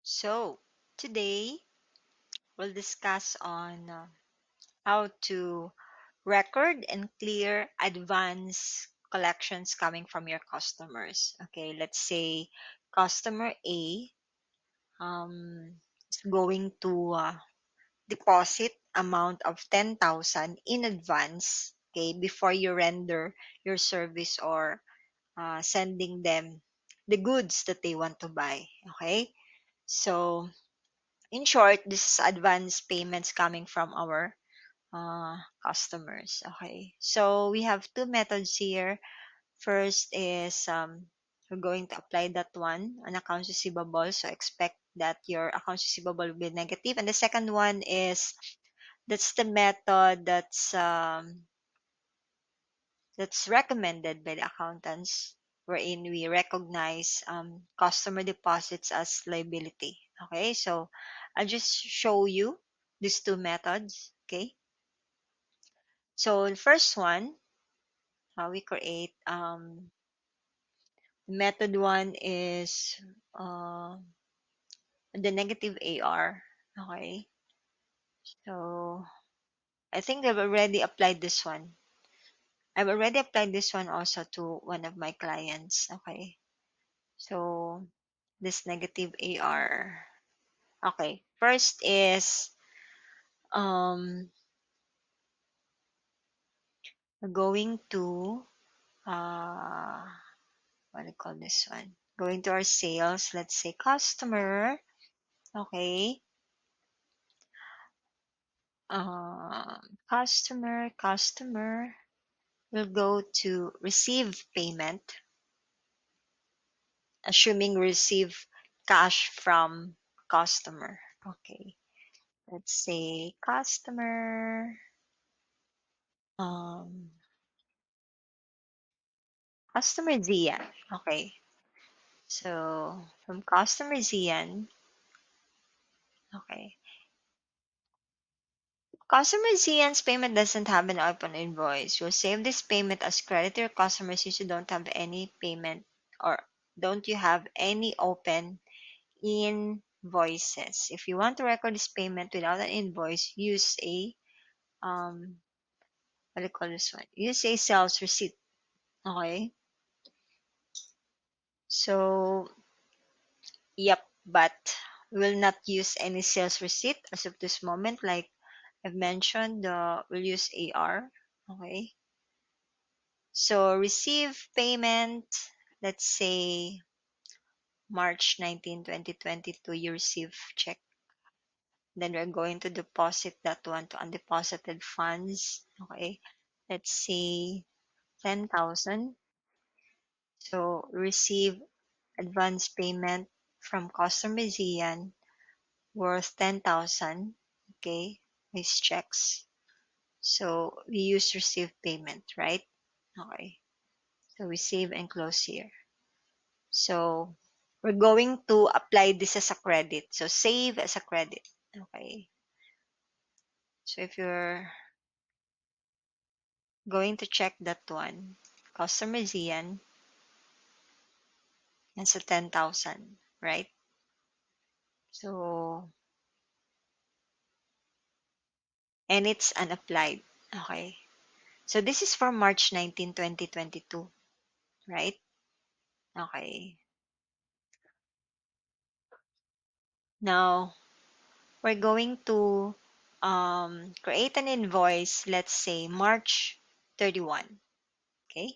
So, today we'll discuss on how to record and clear advance collections coming from your customers. Okay, let's say customer A is going to deposit amount of 10,000 in advance, okay, before you render your service or sending them the goods that they want to buy. Okay, so in short, this is advance payments coming from our customers. Okay, so we have two methods here. First is we're going to apply that one on accounts receivable. So expect that your accounts receivable will be negative. And the second one is that's the method that's recommended by the accountants, wherein we recognize customer deposits as liability. Okay, so I'll just show you these two methods. Okay, so the first one, how we create method one is the negative AR. Okay, so I think I've already applied this one. I've already applied this one also to one of my clients. Okay, so this negative AR. Okay, first is um we're going to what do you call this one? Going to our sales, let's say customer. Okay. Customer will go to receive payment, assuming receive cash from customer. Okay. Let's say um customer Zian. Okay. So from customer Zian, okay. Customer Zian's payment doesn't have an open invoice. You'll save this payment as credit to your customers since you don't have any payment or don't you have any open invoices. If you want to record this payment without an invoice, use a what do you call this one? Use a sales receipt. Okay. So yep, but we will not use any sales receipt as of this moment. Like I've mentioned, we'll use AR. Okay. So receive payment, let's say March 19, 2022, you receive check. Then we're going to deposit that one to undeposited funds. Okay. Let's say 10,000. So receive advance payment from customer Zian worth 10,000. Okay. These checks. So we use receive payment, right? Okay. So we save and close here. So we're going to apply this as a credit. So save as a credit. Okay. So if you're going to check that one, customer Zian, that's a 10,000, right? So, and it's unapplied. Okay. So this is for March 19, 2022, right? Okay. Now, we're going to create an invoice, let's say March 31. Okay,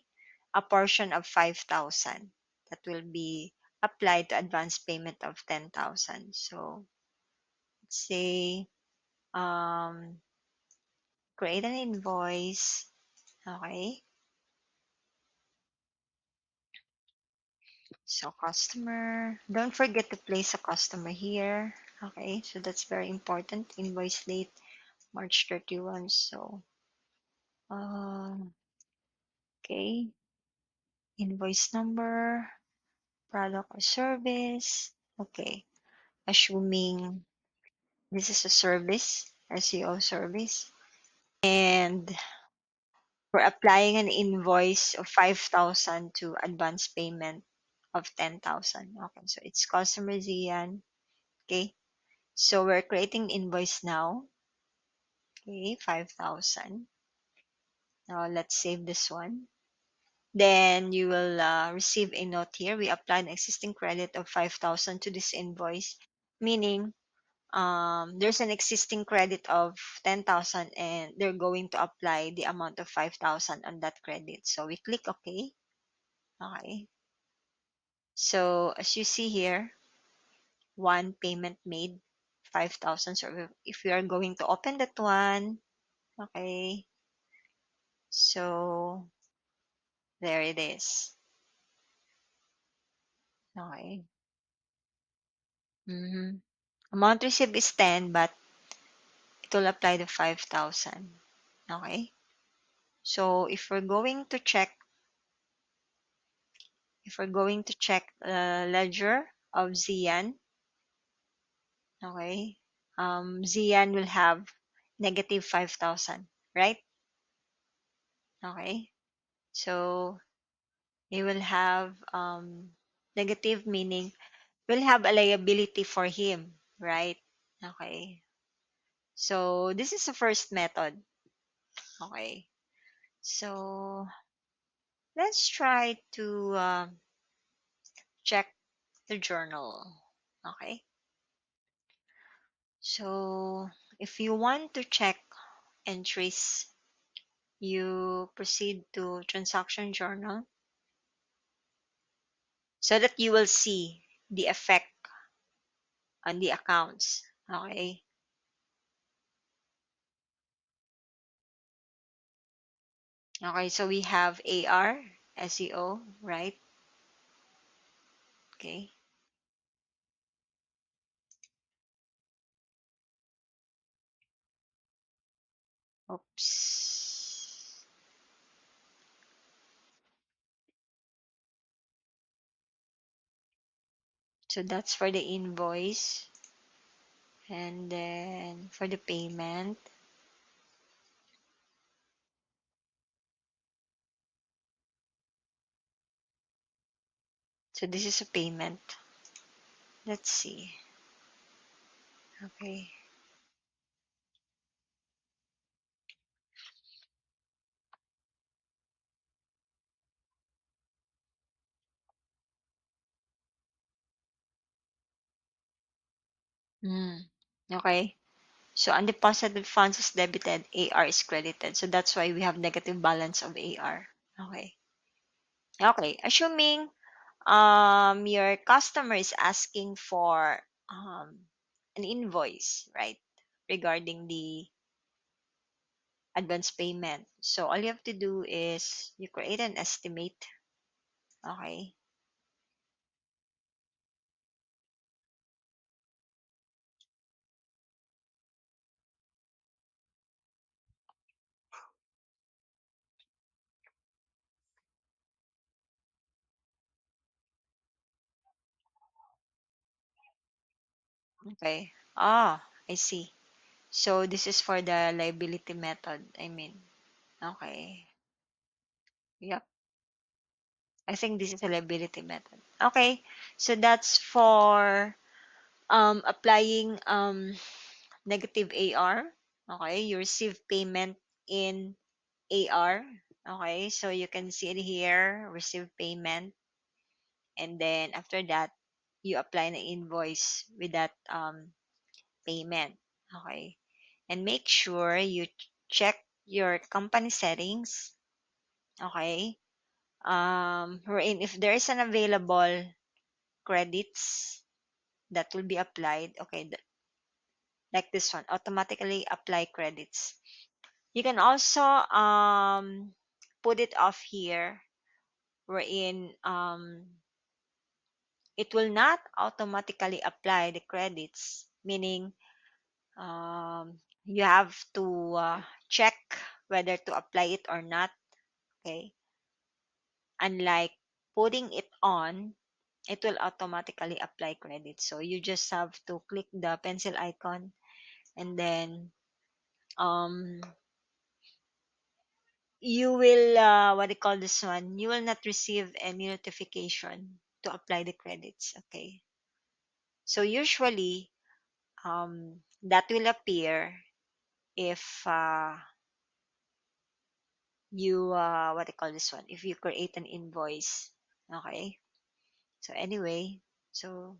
a portion of 5,000 that will be applied to advance payment of 10,000. So let's say um, create an invoice. Okay, so customer, don't forget to place a customer here. Okay, so that's very important. Invoice date March 31. So okay, invoice number, product or service. Okay, assuming this is a service, SEO service. And we're applying an invoice of 5,000 to advance payment of 10,000. Okay, so it's customer Zian. Okay, so we're creating invoice now. Okay, 5,000. Now let's save this one. Then you will receive a note here. We applied an existing credit of 5,000 to this invoice, meaning there's an existing credit of 10,000 and they're going to apply the amount of 5,000 on that credit. So we click OK. Okay. So as you see here, one payment made, 5,000. So if we are going to open that one, okay. So there it is. Okay. Mm-hmm. Amount received is 10, but it will apply to 5,000. Okay. So if we're going to check the ledger of Zian, okay, Zian will have negative 5,000, right? Okay. So he will have negative, meaning we'll have a liability for him, right? Okay. So this is the first method. Okay. So let's try to check the journal. Okay. So if you want to check entries, you proceed to transaction journal so that you will see the effect on the accounts. Okay. Okay. So we have AR, SEO, right? Okay. Oops. So that's for the invoice. And then for the payment. So this is a payment. Let's see. Okay. Mm. Okay. So undeposited funds is debited, AR is credited. So that's why we have negative balance of AR. Okay. Okay. Assuming your customer is asking for an invoice, right? Regarding the advance payment. So all you have to do is you create an estimate. Okay. Okay. Ah, I see. So this is for the liability method. I mean, okay. Yep. I think this is a liability method. Okay. So that's for applying negative AR. Okay. You receive payment in AR. Okay. So you can see it here, receive payment, and then after that you apply an invoice with that payment. Okay. And make sure you check your company settings. Okay. Wherein if there is an available credits that will be applied, okay, like this one, automatically apply credits. You can also put it off here, wherein it will not automatically apply the credits, meaning you have to check whether to apply it or not. Okay. Unlike putting it on, it will automatically apply credit. So you just have to click the pencil icon, and then um you will what do you call this one? You will not receive any notification to apply the credits. Okay. So usually that will appear if you what I call this one, if you create an invoice. Okay, so anyway, so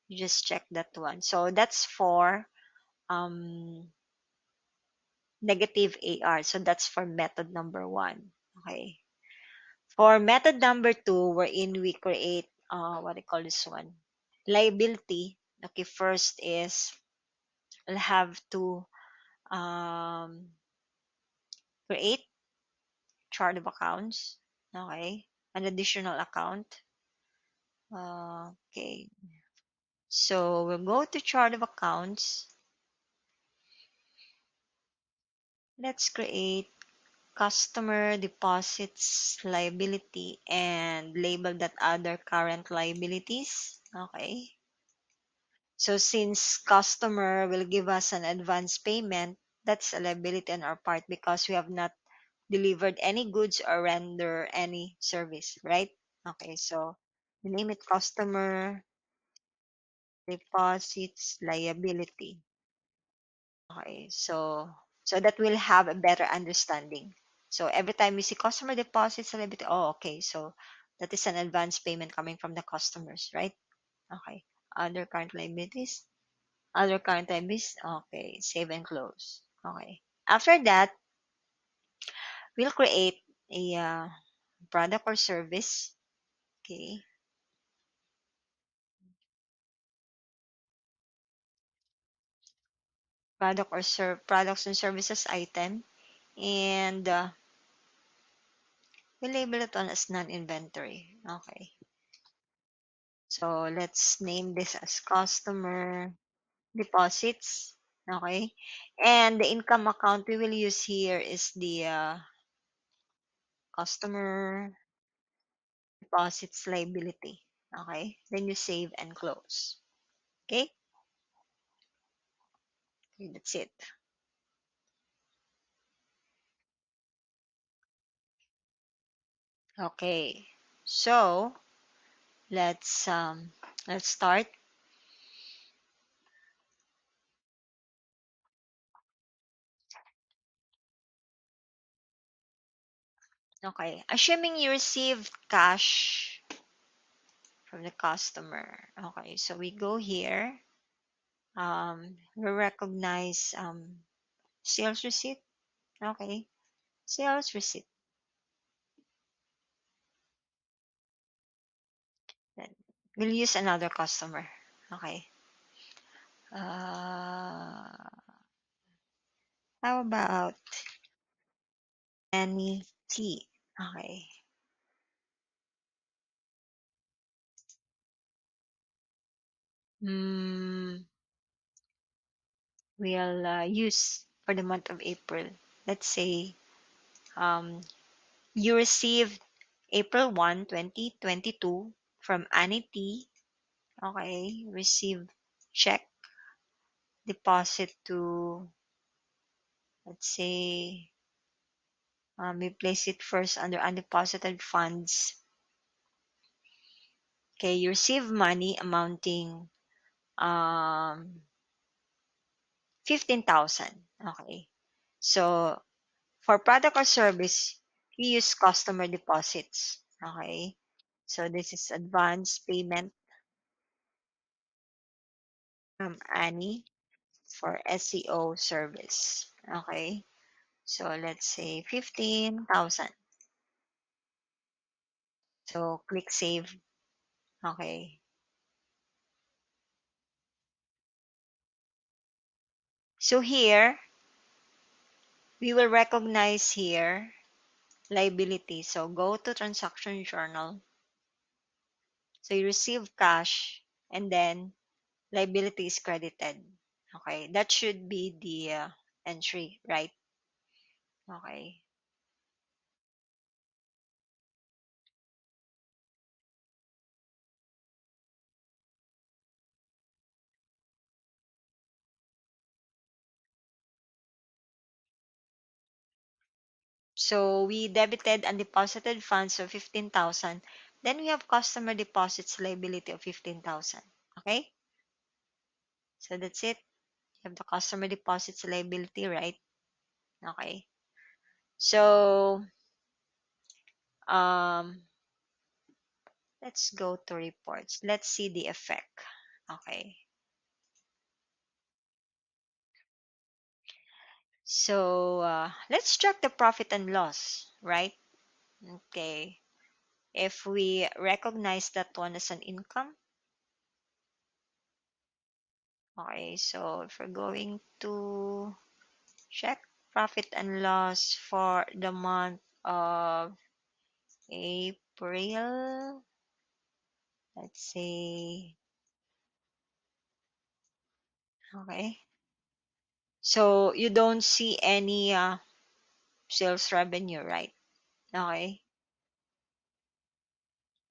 you just check that one. So that's for um negative AR. So that's for method number one. Okay, for method number two, wherein we create what I call this one, liability. Okay, first is we'll have to um create chart of accounts. Okay, an additional account. Okay, so we'll go to chart of accounts. Let's create customer deposits liability and label that other current liabilities. Okay. So since customer will give us an advance payment, that's a liability on our part because we have not delivered any goods or render any service, right? Okay, so we name it customer deposits liability. Okay, so that we'll have a better understanding. So every time we see customer deposits liability, oh, okay, so that is an advance payment coming from the customers, right? Okay, other current liabilities, other current liabilities, okay, save and close. Okay, after that, we'll create a product or service. Okay, products and services item, and we label it on as non-inventory. Okay. So let's name this as customer deposits. Okay. And the income account we will use here is the customer deposits liability. Okay. Then you save and close. Okay. Okay, that's it. Okay. So let's start. Okay. Assuming you received cash from the customer. Okay. So we go here. We recognize sales receipt. Okay. Sales receipt. Then we'll use another customer. Okay. How about any T? Okay. Mm, we'll use for the month of April. Let's say you received April 1, 2022 from Annie T. Okay. Receive check deposit to, let's say, we place it first under undeposited funds. Okay, you receive money amounting 15,000. Okay. So for product or service, you use customer deposits. Okay. So this is advance payment from Annie for SEO service. Okay. So let's say 15,000. So click save. Okay. So here, we will recognize here liability. So go to transaction journal. So you receive cash and then liability is credited. Okay, that should be the entry, right? Okay. So we debited and deposited funds of 15,000. Then we have customer deposits liability of 15,000. Okay? So that's it. You have the customer deposits liability, right? Okay. So um, let's go to reports. Let's see the effect. Okay. So let's track the profit and loss, right? Okay. If we recognize that one as an income, okay, so if we're going to check profit and loss for the month of April, let's say, okay. So you don't see any sales revenue, right? Okay.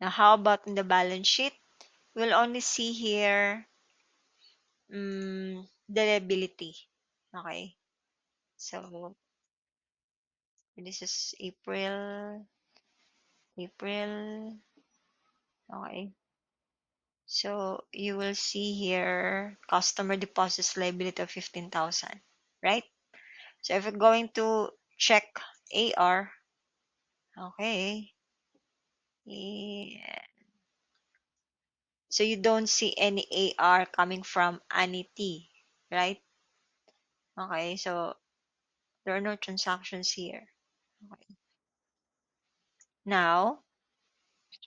Now, how about in the balance sheet? We'll only see here the liability. Okay. So this is April. Okay. So you will see here customer deposits liability of 15,000, right? So if we're going to check AR, okay. Yeah. So you don't see any AR coming from Anity, right? Okay, so there are no transactions here. Okay. Now,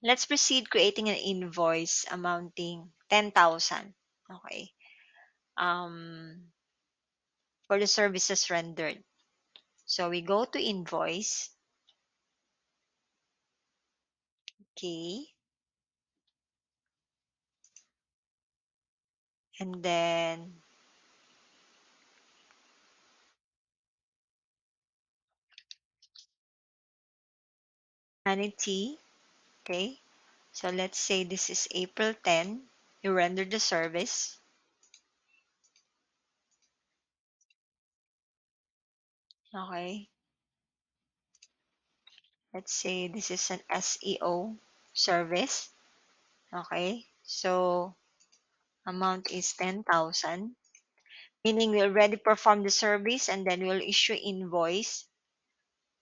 let's proceed creating an invoice amounting 10,000. Okay. Um, for the services rendered. So we go to invoice. Okay. And then Anity. Okay. So let's say this is April 10. You render the service. Okay. Let's say this is an SEO service. Okay. So amount is 10,000. Meaning we already performed the service and then we'll issue invoice.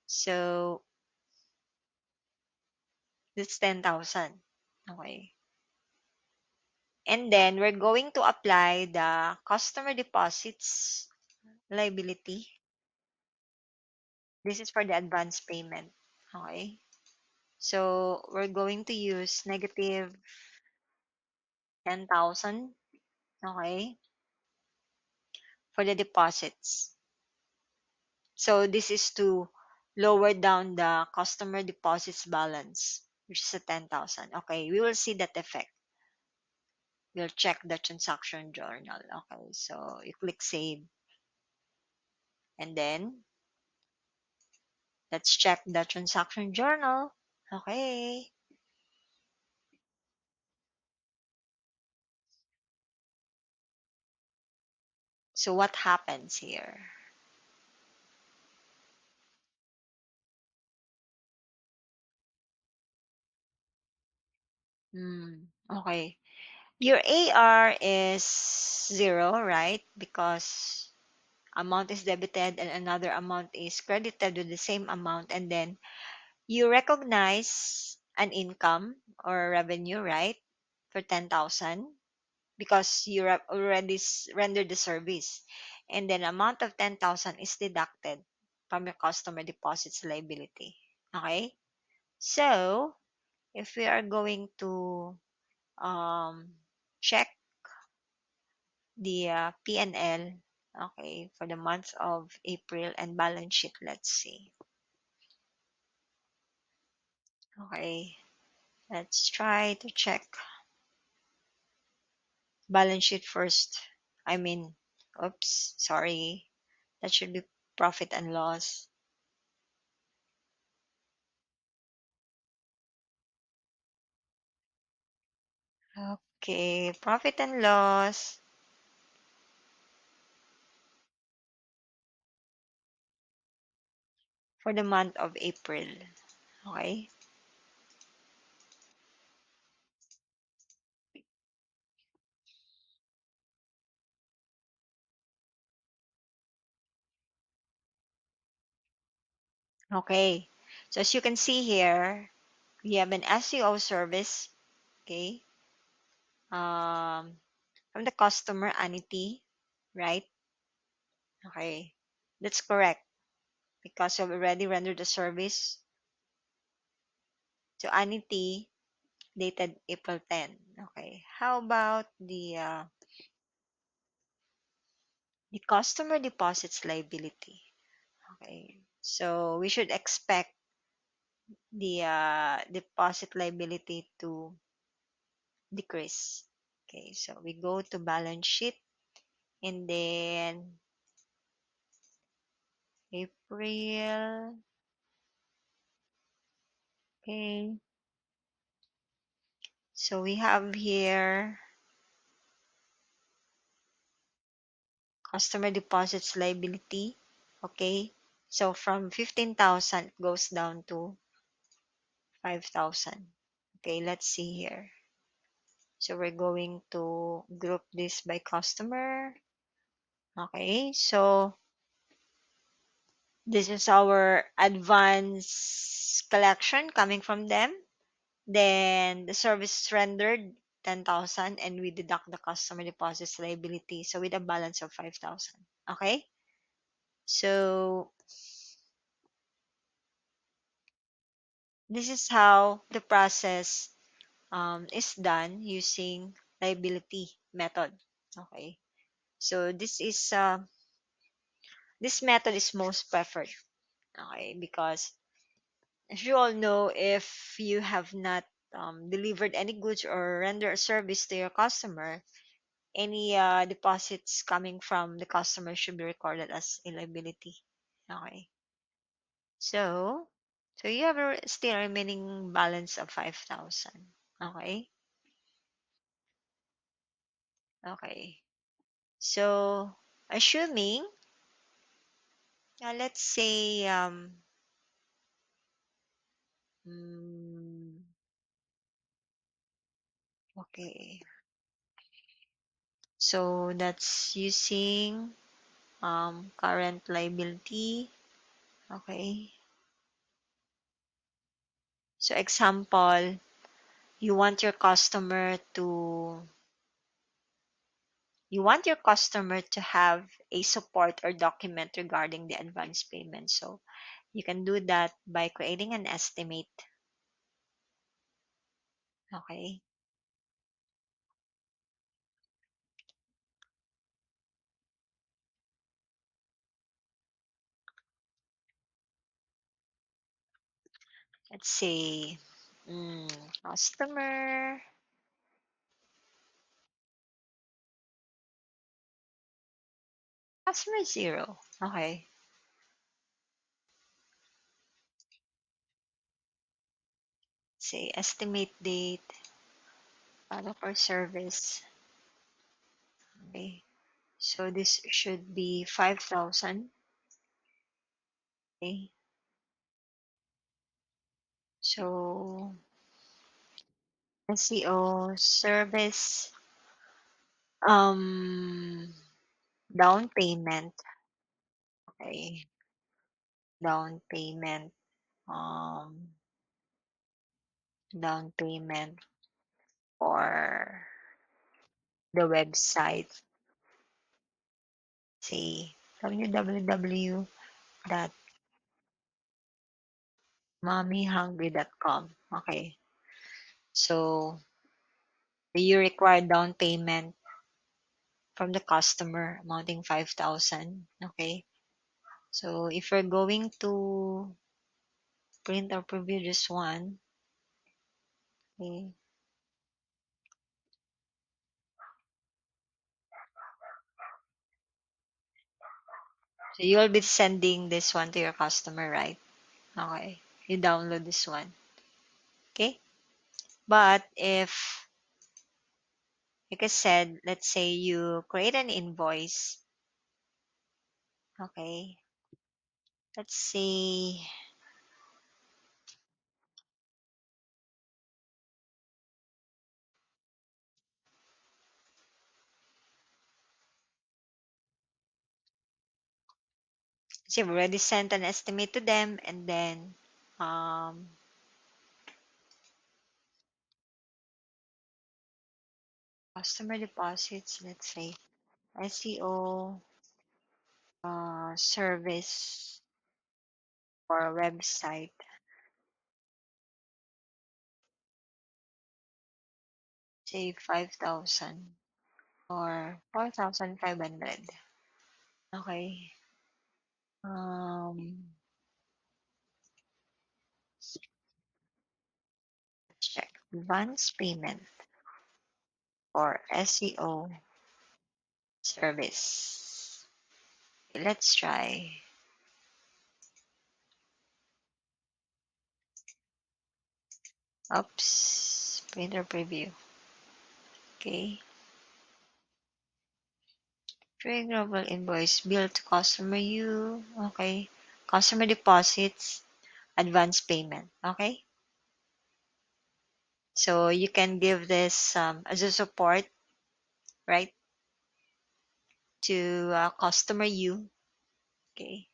So that's 10,000. Okay. And then we're going to apply the customer deposits liability. This is for the advance payment. Okay. So we're going to use negative 10,000. Okay. For the deposits. So this is to lower down the customer deposits balance, which is a 10,000. Okay. We will see that effect. We'll check the transaction journal. Okay. So you click save and then let's check the transaction journal. Okay. So what happens here? Okay. Your AR is zero, right? Because amount is debited and another amount is credited with the same amount, and then you recognize an income or revenue, right? For 10,000 because you already rendered the service. And then amount of 10,000 is deducted from your customer deposits liability. Okay? So, if we are going to um, check the P&L, okay, for the month of April and balance sheet, let's see. Okay, let's try to check balance sheet first. I mean, oops, sorry. That should be profit and loss. Okay, profit and loss for the month of April. Okay. Okay. So as you can see here, we have an SEO service. Okay. Um, from the customer Anity, right? Okay. That's correct because you've already rendered the service to Anity dated April 10. Okay. How about the customer deposits liability? Okay. So we should expect the deposit liability to decrease. Okay, so we go to balance sheet and then April. Okay, so we have here customer deposits liability. Okay, so from 15,000 it goes down to 5,000. Okay, let's see here. So we're going to group this by customer. Okay, so this is our advance collection coming from them. Then the service rendered 10,000 and we deduct the customer deposits liability. So with a balance of 5,000. Okay? So this is how the process is done using liability method. Okay? So this method is most preferred. Okay? Because as you all know, if you have not delivered any goods or render a service to your customer, any deposits coming from the customer should be recorded as a liability. Okay. So, so you have a still remaining balance of 5,000. Okay. Okay. So, assuming, let's say, mm, okay. So that's using current liability. Okay. So example, you want your customer to you want your customer to have a support or document regarding the advance payment. So you can do that by creating an estimate. Okay. Let's say mm, customer customer zero. Okay. Say estimate date, product or service. Okay. So this should be 5,000. Okay. So SEO service um down payment. Okay. Down payment. Um down payment for the website. Say www.mommyhungry.com. Okay. So you require down payment from the customer amounting 5,000. Okay. So if you're going to print or preview this one, okay, so you'll be sending this one to your customer, right? Okay. You download this one. Okay. But if, like I said, let's say you create an invoice. Okay. Let's see. See, I've already sent an estimate to them, and then customer deposits, let's say SEO service for a website, say 5,000 or 4,500. Okay. Um, check advance payment for SEO service. Let's try. Oops, printer preview. Okay. Trade global invoice bill to customer you. Okay. Customer deposits, advance payment. Okay. So you can give this as a support, right, to customer you. Okay.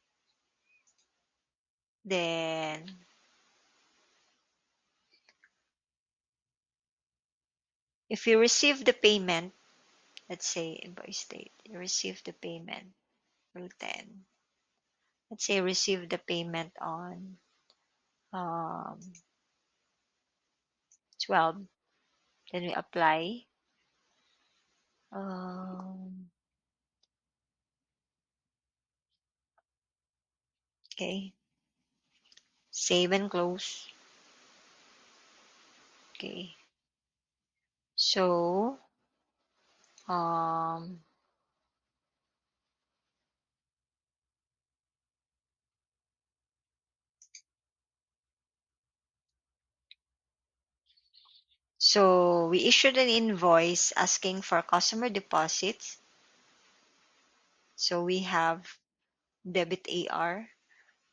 Then if you receive the payment, let's say invoice date, you receive the payment April 10. Let's say receive the payment on um, 12. Then we apply. Um, okay. Save and close. Okay. So, um, we issued an invoice asking for customer deposits. So we have debit AR,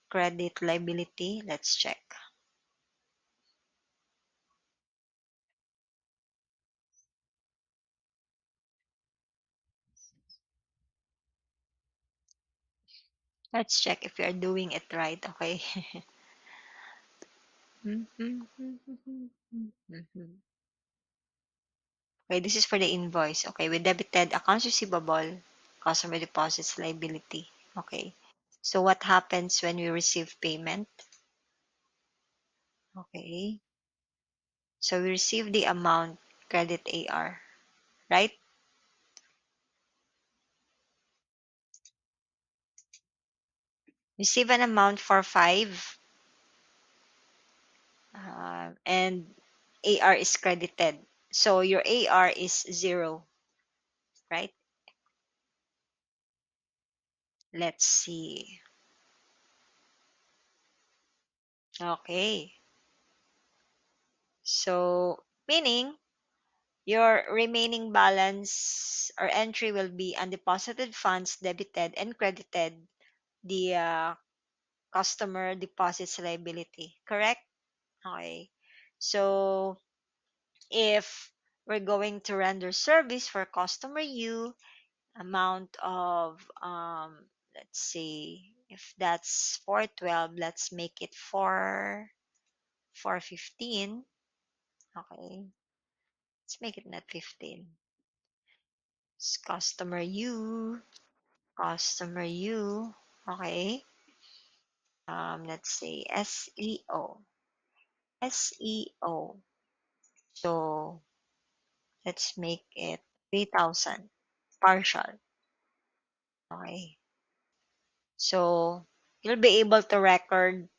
credit liability. Let's check. Let's check if we are doing it right. Okay. Okay, this is for the invoice. Okay, we debited accounts receivable, customer deposits liability. Okay. So what happens when we receive payment? Okay. So we receive the amount credit AR, right? Receive an amount for 5 and AR is credited. So your AR is 0, right? Let's see. Okay. So meaning your remaining balance or entry will be undeposited funds debited and credited the customer deposits liability, correct? Okay. So if we're going to render service for customer U, amount of let's see if that's 412, let's make it 415. Okay, let's make it not 15. It's customer U. Okay, let's say SEO. So let's make it 3,000 partial. Okay, so you'll be able to record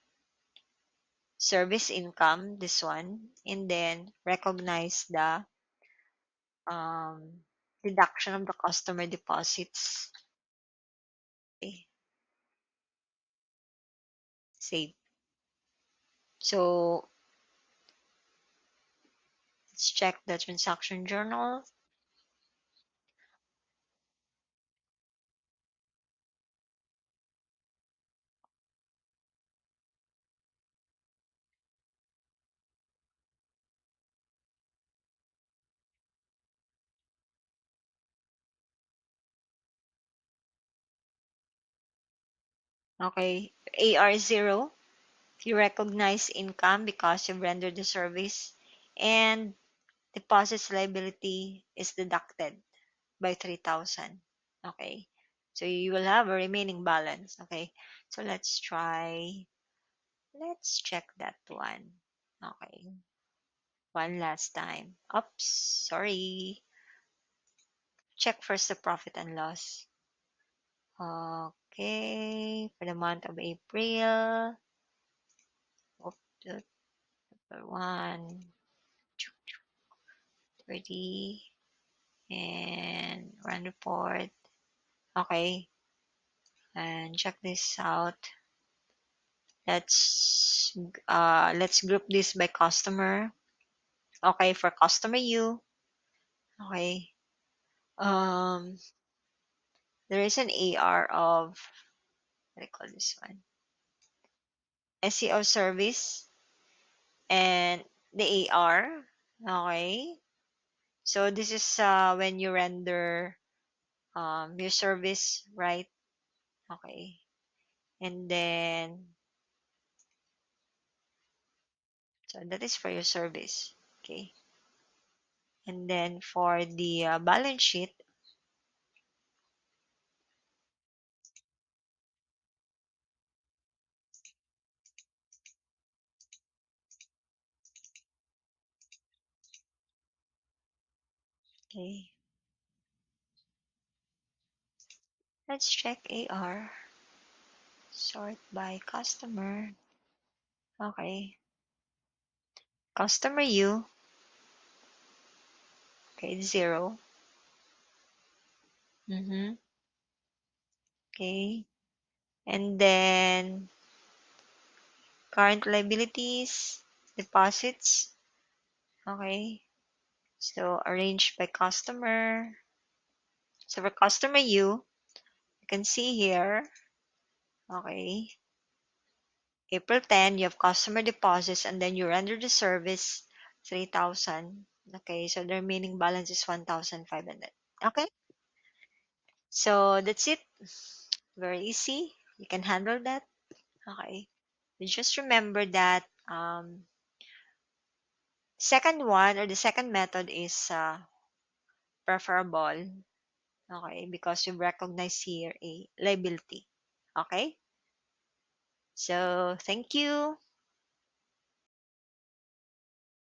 service income, this one, and then recognize the um, deduction of the customer deposits. Okay, save. So let's check the transaction journal. Okay. AR0, you recognize income because you rendered the service, and deposits liability is deducted by 3,000. Okay. So you will have a remaining balance. Okay. So let's check that one. Okay. One last time. Oops, sorry. Check first the profit and loss. Okay. For the month of April. Oops, one, 30, and run report. Okay. And check this out. Let's group this by customer. Okay, for customer U. Okay. Um there is an AR of, what do you call this one? SEO service and the AR. Okay. So this is when you render your service, right? Okay. And then so that is for your service. Okay. And then for the balance sheet, okay. Let's check AR. Sort by customer. Okay. Customer U. Okay, 0. Mm-hmm. Okay. And then current liabilities, deposits. Okay. So arranged by customer. So for customer U, you can see here. Okay. April 10, you have customer deposits and then you render the service 3,000. Okay. So the remaining balance is 1,500. Okay. So that's it. Very easy. You can handle that. Okay. You just remember that second one or the second method is preferable. Okay, because we recognize here a liability. Okay. So thank you.